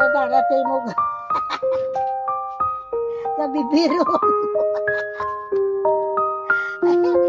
darating mo sa bibiro. Ayun,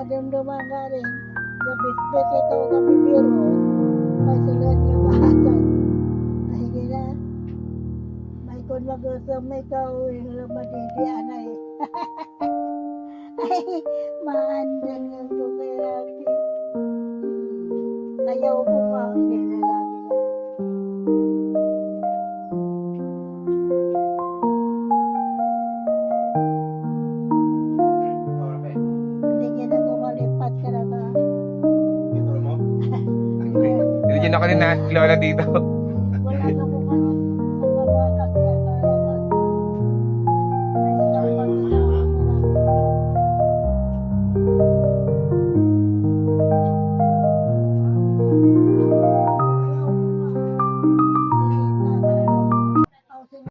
nadamdaman ka rin na bitbit ito kami biro masulat nga bahasan ay gina may kung mag-usam may kauwi na madidi anay ay maandan nga kumirami ayaw ko nga gina lang Hindi na ka rin na lola dito.